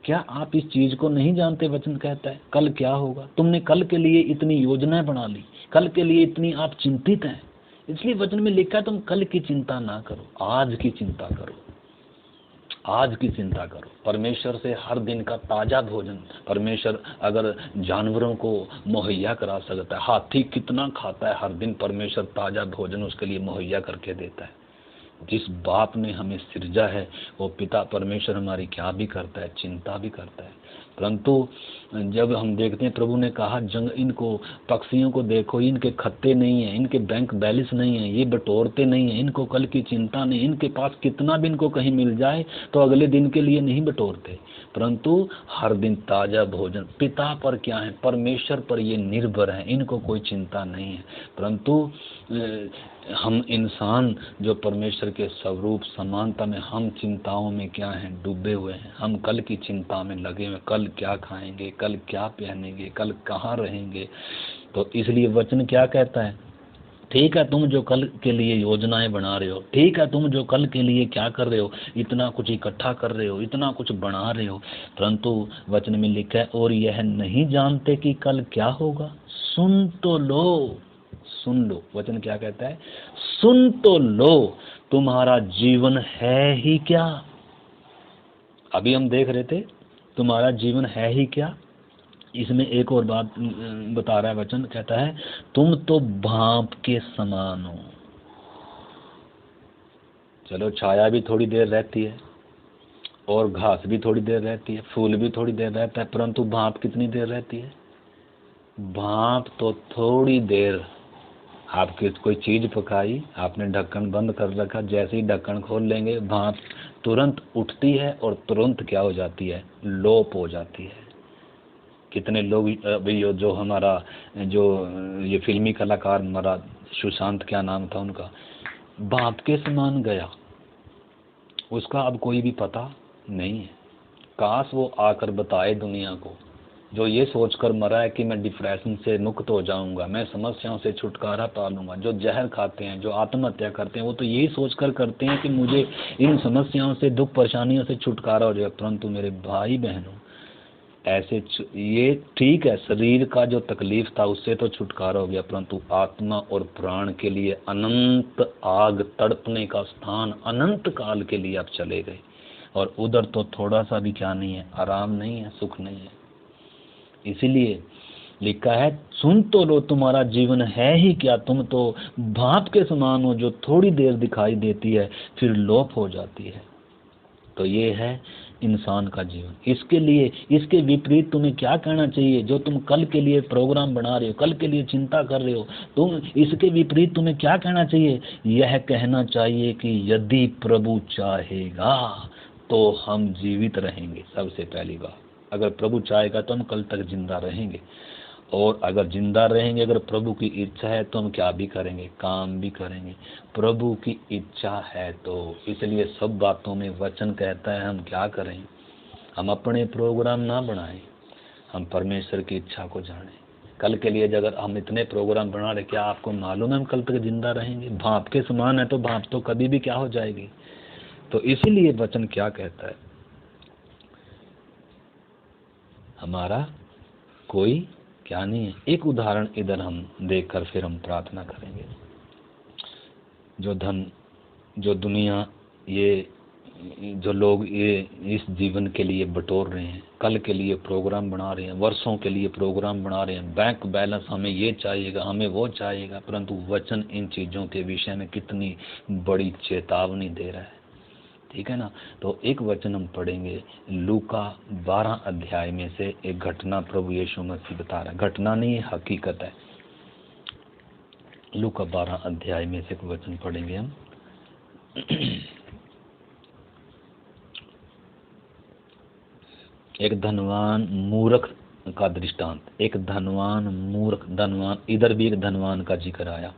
क्या आप इस चीज को नहीं जानते? वचन कहता है कल क्या होगा। तुमने कल के लिए इतनी योजनाएं बना ली, कल के लिए इतनी आप चिंतित हैं, इसलिए वचन में लिखा है तुम कल की चिंता ना करो, आज की चिंता करो। आज की चिंता करो। परमेश्वर से हर दिन का ताजा भोजन परमेश्वर अगर जानवरों को मुहैया करा सकता है, हाथी कितना खाता है हर दिन, परमेश्वर ताजा भोजन उसके लिए मुहैया करके देता है। जिस बाप ने हमें सृजा है वो पिता परमेश्वर हमारी क्या भी करता है, चिंता भी करता है। परंतु जब हम देखते हैं, प्रभु ने कहा इनको पक्षियों को देखो, इनके खत्ते नहीं है, इनके बैंक बैलेंस नहीं है, ये बटोरते नहीं है, इनको कल की चिंता नहीं, इनके पास कितना भी इनको कहीं मिल जाए तो अगले दिन के लिए नहीं बटोरते, परंतु हर दिन ताजा भोजन पिता पर क्या है, परमेश्वर पर ये निर्भर है, इनको कोई चिंता नहीं है। परंतु हम इंसान जो परमेश्वर के स्वरूप समानता में, हम चिंताओं में क्या हैं, डूबे हुए हैं। हम कल की चिंता में लगे हुए, कल क्या खाएंगे, कल क्या पहनेंगे, कल कहाँ रहेंगे। तो इसलिए वचन क्या कहता है, ठीक है तुम जो कल के लिए योजनाएं बना रहे हो, ठीक है तुम जो कल के लिए क्या कर रहे हो, इतना कुछ इकट्ठा कर रहे हो, इतना कुछ बना रहे हो, परंतु वचन में लिखा है और यह नहीं जानते कि कल क्या होगा। सुन तो लो, सुन लो। वचन क्या कहता है, सुन तो लो, तुम्हारा जीवन है ही क्या। अभी हम देख रहे थे तुम्हारा जीवन है ही क्या। इसमें एक और बात बता रहा है वचन, कहता है तुम तो भाप के समान हो। चलो छाया भी थोड़ी देर रहती है और घास भी थोड़ी देर रहती है, फूल भी थोड़ी देर रहता है, परंतु भाप कितनी देर रहती है? भाप तो थोड़ी देर। आपकी कोई चीज पकाई, आपने ढक्कन बंद कर रखा, जैसे ही ढक्कन खोल लेंगे भाप तुरंत उठती है और तुरंत क्या हो जाती है, लोप हो जाती है। कितने लोग अभी जो हमारा जो ये फिल्मी कलाकार हमारा सुशांत, क्या नाम था उनका, भाप के समान गया, उसका अब कोई भी पता नहीं है। काश वो आकर बताए दुनिया को जो ये सोचकर मरा है कि मैं डिप्रेशन से मुक्त हो जाऊंगा, मैं समस्याओं से छुटकारा पा लूंगा। जो जहर खाते हैं, जो आत्महत्या करते हैं, वो तो यही सोचकर करते हैं कि मुझे इन समस्याओं से, दुख परेशानियों से छुटकारा हो जाए। परंतु मेरे भाई बहनों, ऐसे ये ठीक है, शरीर का जो तकलीफ था उससे तो छुटकारा हो गया, परंतु आत्मा और प्राण के लिए अनंत आग तड़पने का स्थान अनंत काल के लिए आप चले गए। और उधर तो थोड़ा सा भी क्या नहीं है, आराम नहीं है, सुख नहीं है। इसीलिए लिखा है, सुन तो लो तुम्हारा जीवन है ही क्या, तुम तो भाप के समान हो जो थोड़ी देर दिखाई देती है फिर लोप हो जाती है। तो ये है इंसान का जीवन। इसके लिए, इसके विपरीत तुम्हें क्या कहना चाहिए? जो तुम कल के लिए प्रोग्राम बना रहे हो, कल के लिए चिंता कर रहे हो, तुम इसके विपरीत तुम्हें क्या कहना चाहिए? यह कहना चाहिए कि यदि प्रभु चाहेगा तो हम जीवित रहेंगे। सबसे पहली बात, अगर प्रभु चाहेगा तो हम कल तक जिंदा रहेंगे, और अगर जिंदा रहेंगे, अगर प्रभु की इच्छा है तो हम क्या भी करेंगे, काम भी करेंगे। प्रभु की इच्छा है तो, इसलिए सब बातों में वचन कहता है हम क्या करें, हम अपने प्रोग्राम ना बनाएं, हम परमेश्वर की इच्छा को जानें। कल के लिए अगर हम इतने प्रोग्राम बना रहे, क्या आपको मालूम है हम कल तक जिंदा रहेंगे? भाप के समान है तो भाप तो कभी भी क्या हो जाएगी। तो इसीलिए वचन क्या कहता है, हमारा कोई क्या नहीं है। एक उदाहरण इधर हम देखकर फिर हम प्रार्थना करेंगे। जो धन, जो दुनिया, ये जो लोग ये इस जीवन के लिए बटोर रहे हैं, कल के लिए प्रोग्राम बना रहे हैं, वर्षों के लिए प्रोग्राम बना रहे हैं, बैंक बैलेंस हमें ये चाहिएगा, हमें वो चाहिएगा, परंतु वचन इन चीज़ों के विषय में कितनी बड़ी चेतावनी दे रहा है। ठीक है ना। तो एक वचन हम पढ़ेंगे लूका 12 अध्याय में से, एक घटना प्रभु यीशु मसीह बता रहा है, घटना नहीं है, हकीकत है। लूका 12 अध्याय में से एक वचन पढ़ेंगे हम। एक धनवान मूर्ख का दृष्टांत। एक धनवान मूर्ख, धनवान, इधर भी एक धनवान का जिक्र आया।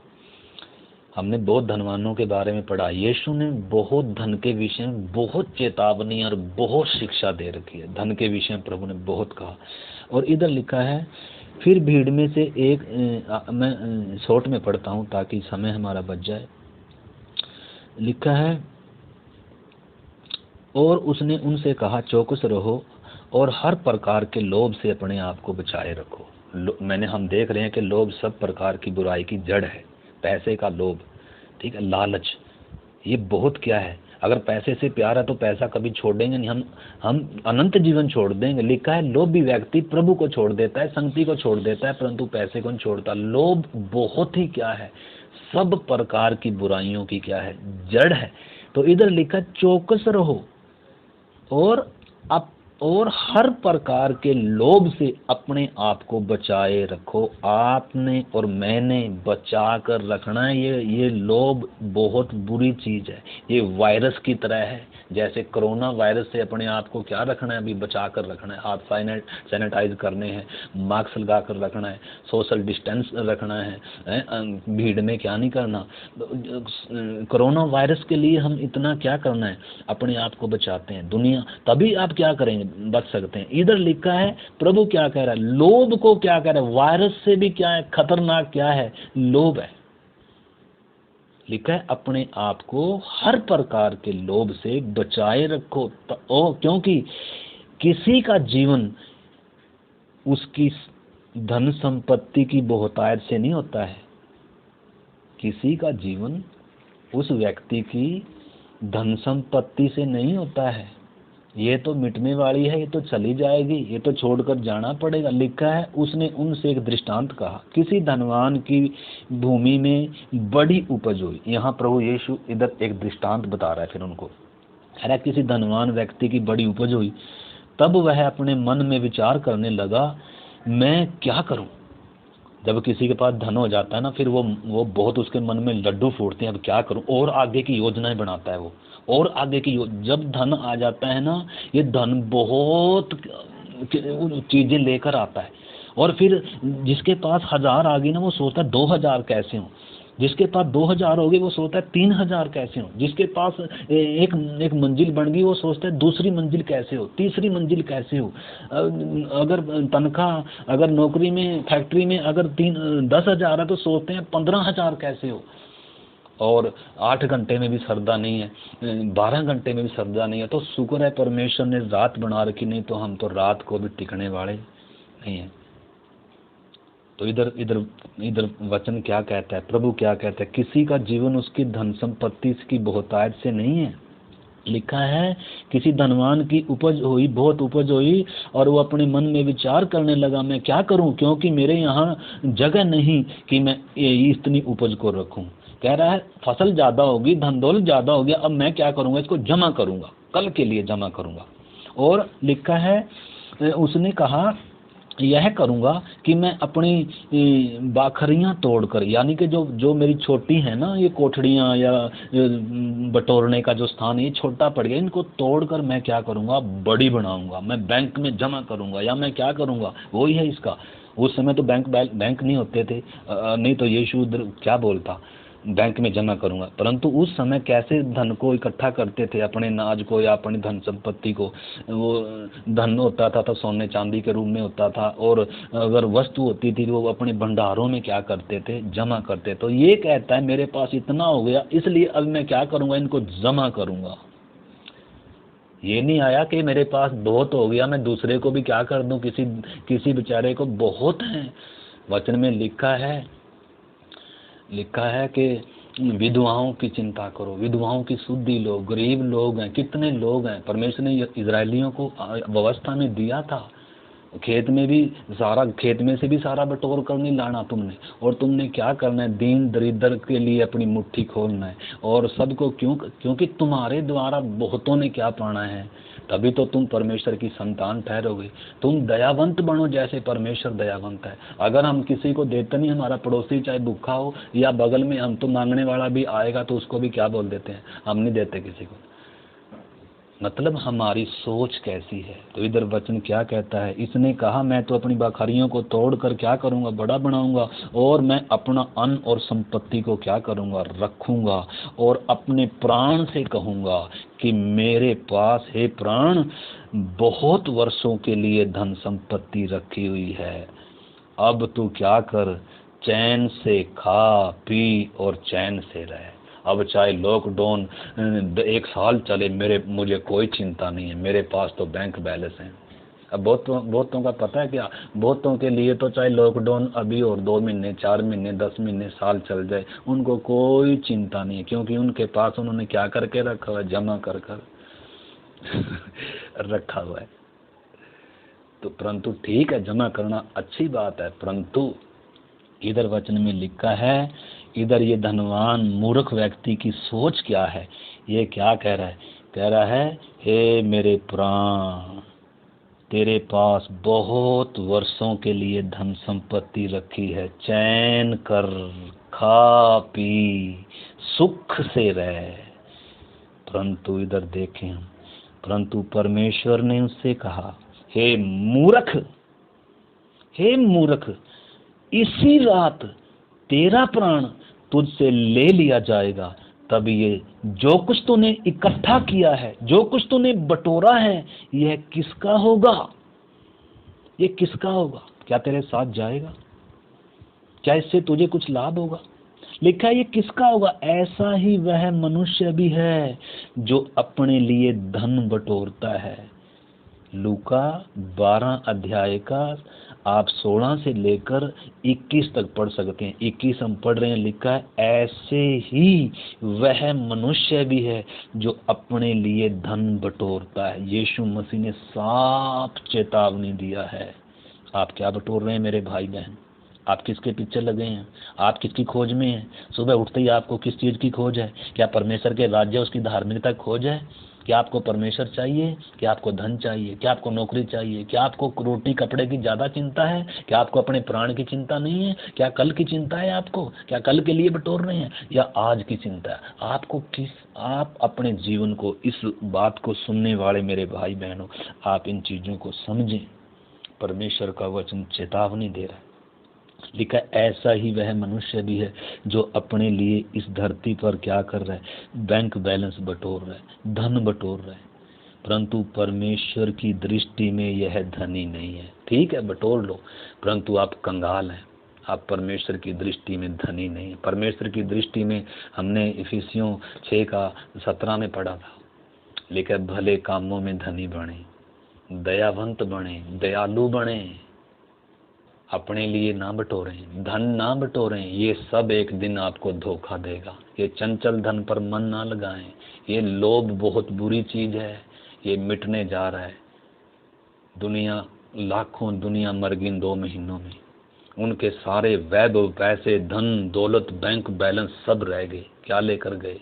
हमने बहुत धनवानों के बारे में पढ़ा। यीशु ने बहुत धन के विषय में बहुत चेतावनी और बहुत शिक्षा दे रखी है। धन के विषय में प्रभु ने बहुत कहा। और इधर लिखा है, फिर भीड़ में से एक, मैं शॉर्ट में पढ़ता हूँ ताकि समय हमारा बच जाए। लिखा है, और उसने उनसे कहा, चौकस रहो और हर प्रकार के लोभ से अपने आप को बचाए रखो। हम देख रहे हैं कि लोभ सब प्रकार की बुराई की जड़ है। पैसे का लोभ, ठीक है, लालच, ये बहुत क्या है। अगर पैसे से प्यार है तो पैसा कभी छोड़ेंगे नहीं, हम अनंत जीवन छोड़ देंगे। लिखा है, लोभी व्यक्ति प्रभु को छोड़ देता है, संगति को छोड़ देता है, परंतु पैसे को नहीं छोड़ता। लोभ बहुत ही क्या है, सब प्रकार की बुराइयों की क्या है, जड़ है। तो इधर लिखा, चौकस रहो और हर प्रकार के लोभ से अपने आप को बचाए रखो। आपने और मैंने बचा कर रखना है। ये लोभ बहुत बुरी चीज है। ये वायरस की तरह है। जैसे कोरोना वायरस से अपने आप को क्या रखना है, अभी बचा कर रखना है। हाथ सैनिटाइज करने हैं, मास्क लगा कर रखना है, सोशल डिस्टेंस रखना है, भीड़ में क्या नहीं करना। कोरोना वायरस के लिए हम इतना क्या करना है, अपने आप को बचाते हैं। दुनिया, तभी आप क्या करेंगे, बच सकते हैं। इधर लिखा है, प्रभु क्या कह रहा है, लोभ को क्या कह रहा है, वायरस से भी क्या है, खतरनाक क्या है, लोभ है। लिखा है, अपने आप को हर प्रकार के लोभ से बचाए रखो। क्योंकि किसी का जीवन उसकी धन संपत्ति की बहुतायत से नहीं होता है। किसी का जीवन उस व्यक्ति की धन संपत्ति से नहीं होता है। ये तो मिटने वाली है, ये तो चली जाएगी, ये तो छोड़कर जाना पड़ेगा। लिखा है, उसने उनसे एक दृष्टांत कहा, किसी धनवान की भूमि में बड़ी उपज हुई। यहाँ प्रभु यीशु इधर एक दृष्टांत बता रहा है। फिर उनको कह रहा है, किसी धनवान व्यक्ति की बड़ी उपज हुई। तब वह अपने मन में विचार करने लगा, मैं क्या करूं। जब किसी के पास धन हो जाता है ना, फिर वो बहुत उसके मन में लड्डू फूटते हैं, अब क्या करूं, और आगे की योजनाएं बनाता है वो, और आगे की जब धन आ जाता है ना, ये धन बहुत चीजें लेकर आता है। और फिर जिसके पास 1000 आ गई ना, वो सोचता है 2000 कैसे हो। जिसके पास 2000 हो गए वो सोचता है 3000 कैसे हो। जिसके पास एक मंजिल बन गई वो सोचता है दूसरी मंजिल कैसे हो, तीसरी मंजिल कैसे हो। अगर तनख्वाह, अगर नौकरी में, फैक्ट्री में अगर 10,000 है तो सोचते हैं 15,000 कैसे हो। और 8 घंटे में भी सरदा नहीं है, 12 घंटे में भी सरदा नहीं है। तो शुक्र है परमेश्वर ने रात बना रखी, नहीं तो हम तो रात को भी टिकने वाले नहीं है। तो इधर इधर इधर वचन क्या कहता है, प्रभु क्या कहता है, किसी का जीवन उसकी धन संपत्ति की बहुतायत से नहीं है। लिखा है किसी धनवान की उपज हुई, बहुत उपज हुई, और वो अपने मन में विचार करने लगा मैं क्या करूं, क्योंकि मेरे यहाँ जगह नहीं कि मैं इतनी उपज को रखूं। कह रहा है फसल ज्यादा होगी, धन दौलत ज्यादा हो गया, अब मैं क्या करूंगा, इसको जमा करूंगा, कल के लिए जमा करूंगा। और लिखा है उसने कहा यह करूंगा कि मैं अपनी बाखरियां तोड़कर, यानी कि जो जो मेरी छोटी है ना ये कोठड़ियां या बटोरने का जो स्थान ये छोटा पड़ गया, इनको तोड़कर मैं क्या करूंगा, बड़ी बनाऊंगा, मैं बैंक में जमा करूंगा, या मैं क्या करूंगा, वही है इसका। उस समय तो बैंक नहीं होते थे, नहीं तो यीशु क्या बोलता, बैंक में जमा करूंगा। परंतु उस समय कैसे धन को इकट्ठा करते थे, अपने नाज को या अपनी धन संपत्ति को। वो धन होता था तो सोने चांदी के रूप में होता था, और अगर वस्तु होती थी वो अपने भंडारों में क्या करते थे, जमा करते। तो ये कहता है मेरे पास इतना हो गया, इसलिए अब मैं क्या करूंगा, इनको जमा करूंगा। ये नहीं आया कि मेरे पास बहुत हो गया मैं दूसरे को भी क्या कर दूं, किसी बेचारे को बहुत है। वचन में लिखा है कि विधवाओं की चिंता करो, विधवाओं की सुधि लो, गरीब लोग हैं, कितने लोग हैं। परमेश्वर ने इजरायलियों को व्यवस्था में दिया था, खेत में से भी सारा बटोर कर नहीं लाना तुमने, और तुमने क्या करना है, दीन दरिद्र के लिए अपनी मुट्ठी खोलना है। और सबको क्योंकि तुम्हारे द्वारा बहुतों ने क्या पाना है, तभी तो तुम परमेश्वर की संतान ठहरोगे। तुम दयावंत बनो जैसे परमेश्वर दयावंत है। अगर हम किसी को देते नहीं, हमारा पड़ोसी चाहे भूखा हो या बगल में हम तो मांगने वाला भी आएगा तो उसको भी क्या बोल देते हैं, हम नहीं देते किसी को। मतलब हमारी सोच कैसी है। तो इधर वचन क्या कहता है, इसने कहा मैं तो अपनी बाखरियों को तोड़कर क्या करूंगा, बड़ा बनाऊंगा, और मैं अपना अन्न और संपत्ति को क्या करूंगा, रखूंगा, और अपने प्राण से कहूंगा कि मेरे पास है प्राण बहुत वर्षों के लिए धन संपत्ति रखी हुई है। अब तू क्या कर, चैन से खा पी और चैन से रह। अब चाहे लॉकडाउन 1 साल चले, मुझे कोई चिंता नहीं है, मेरे पास तो बैंक बैलेंस है। अब बहुतों का पता है क्या, बहुतों के लिए तो चाहे लॉकडाउन अभी और 2 महीने, 4 महीने, 10 महीने, साल चल जाए, उनको कोई चिंता नहीं है, क्योंकि उनके पास उन्होंने क्या करके रखा हुआ है, जमा कर रखा हुआ है। तो परंतु ठीक है, जमा करना अच्छी बात है, परंतु इधर वचन में लिखा है, इधर ये धनवान मूर्ख व्यक्ति की सोच क्या है, ये क्या कह रहा है, कह रहा है हे मेरे प्राण, तेरे पास बहुत वर्षों के लिए धन संपत्ति रखी है, चैन कर, खा पी, सुख से रह। परंतु इधर देखें हम, परंतु परमेश्वर ने उससे कहा हे मूर्ख, हे मूर्ख, इसी रात तेरा प्राण तुझसे ले लिया जाएगा। तब ये जो कुछ तूने इकट्ठा किया है, जो कुछ तूने बटोरा है, यह किसका होगा, ये किसका होगा, क्या तेरे साथ जाएगा, क्या इससे तुझे कुछ लाभ होगा। लिखा है ये किसका होगा, ऐसा ही वह मनुष्य भी है जो अपने लिए धन बटोरता है। लूका 12 अध्याय का आप 16 से लेकर 21 तक पढ़ सकते हैं। 21 हम पढ़ रहे हैं, लिखा है ऐसे ही वह मनुष्य भी है जो अपने लिए धन बटोरता है। यीशु मसीह ने साफ चेतावनी दिया है। आप क्या बटोर रहे हैं मेरे भाई बहन, आप किसके पीछे लगे हैं, आप किसकी खोज में हैं। सुबह उठते ही आपको किस चीज़ की खोज है, क्या परमेश्वर के राज्य उसकी धार्मिकता खोज है, क्या आपको परमेश्वर चाहिए, क्या आपको धन चाहिए, क्या आपको नौकरी चाहिए, क्या आपको रोटी कपड़े की ज़्यादा चिंता है, क्या आपको अपने प्राण की चिंता नहीं है, क्या कल की चिंता है आपको, क्या कल के लिए बटोर रहे हैं, या आज की चिंता है आपको। आप अपने जीवन को, इस बात को सुनने वाले मेरे भाई बहनों, आप इन चीज़ों को समझें। परमेश्वर का वचन चेतावनी दे रहा है। लिखा ऐसा ही वह मनुष्य भी है जो अपने लिए इस धरती पर क्या कर रहा है, बैंक बैलेंस बटोर रहा है, धन बटोर रहा है, परंतु परमेश्वर की दृष्टि में यह धनी नहीं है। ठीक है, बटोर लो, परंतु आप कंगाल हैं, आप परमेश्वर की दृष्टि में धनी नहीं है। परमेश्वर की दृष्टि में हमने इफिसियों 6:17 में पढ़ा था, लिखा भले कामों में धनी बने, दयावंत बने, दयालु बने, अपने लिए ना बटोरें, धन ना बटोरें, ये सब एक दिन आपको धोखा देगा। ये चंचल धन पर मन ना लगाएं, ये लोभ बहुत बुरी चीज है, ये मिटने जा रहा है। दुनिया लाखों दुनिया मर गई 2 महीनों में, उनके सारे वैभव, पैसे, धन दौलत, बैंक बैलेंस सब रह गए, क्या लेकर गए?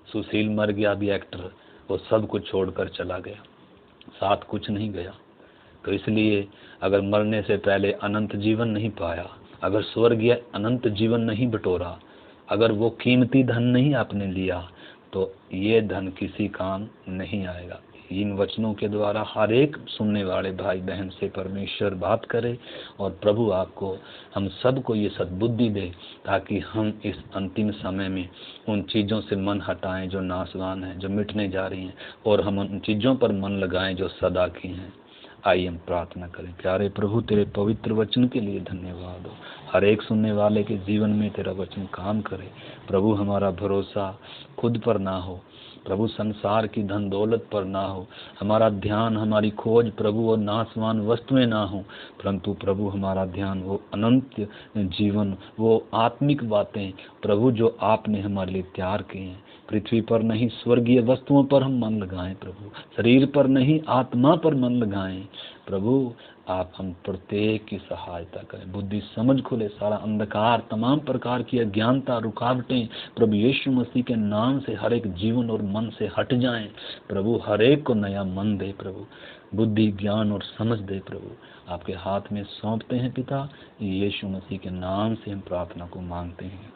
सुशील मर गया अभी एक्टर, वो सब कुछ छोड़कर चला गया, साथ कुछ नहीं गया। तो इसलिए अगर मरने से पहले अनंत जीवन नहीं पाया, अगर स्वर्गीय अनंत जीवन नहीं बटोरा, अगर वो कीमती धन नहीं आपने लिया, तो ये धन किसी काम नहीं आएगा। इन वचनों के द्वारा हर एक सुनने वाले भाई बहन से परमेश्वर बात करे और प्रभु आपको, हम सबको ये सद्बुद्धि दे, ताकि हम इस अंतिम समय में उन चीज़ों से मन हटाएं जो नाशवान हैं, जो मिटने जा रही हैं, और हम उन चीज़ों पर मन लगाएं जो सदा की हैं। आइए हम प्रार्थना करें। प्यारे प्रभु, तेरे पवित्र वचन के लिए धन्यवाद हो। हर एक सुनने वाले के जीवन में तेरा वचन काम करे। प्रभु, हमारा भरोसा खुद पर ना हो प्रभु, संसार की धन दौलत पर ना हो, हमारा ध्यान, हमारी खोज प्रभु और नाशवान वस्तुएं ना हो, परंतु प्रभु हमारा ध्यान वो अनंत जीवन, वो आत्मिक बातें प्रभु जो आपने हमारे लिए तैयार किए हैं, पृथ्वी पर नहीं स्वर्गीय वस्तुओं पर हम मन लगाएं प्रभु, शरीर पर नहीं आत्मा पर मन लगाएं प्रभु। आप हम प्रत्येक की सहायता करें, बुद्धि समझ खुले, सारा अंधकार, तमाम प्रकार की अज्ञानता, रुकावटें प्रभु यीशु मसीह के नाम से हर एक जीवन और मन से हट जाएं प्रभु। हर एक को नया मन दे प्रभु, बुद्धि ज्ञान और समझ दे प्रभु। आपके हाथ में सौंपते हैं पिता, यीशु मसीह के नाम से हम प्रार्थना को मांगते हैं।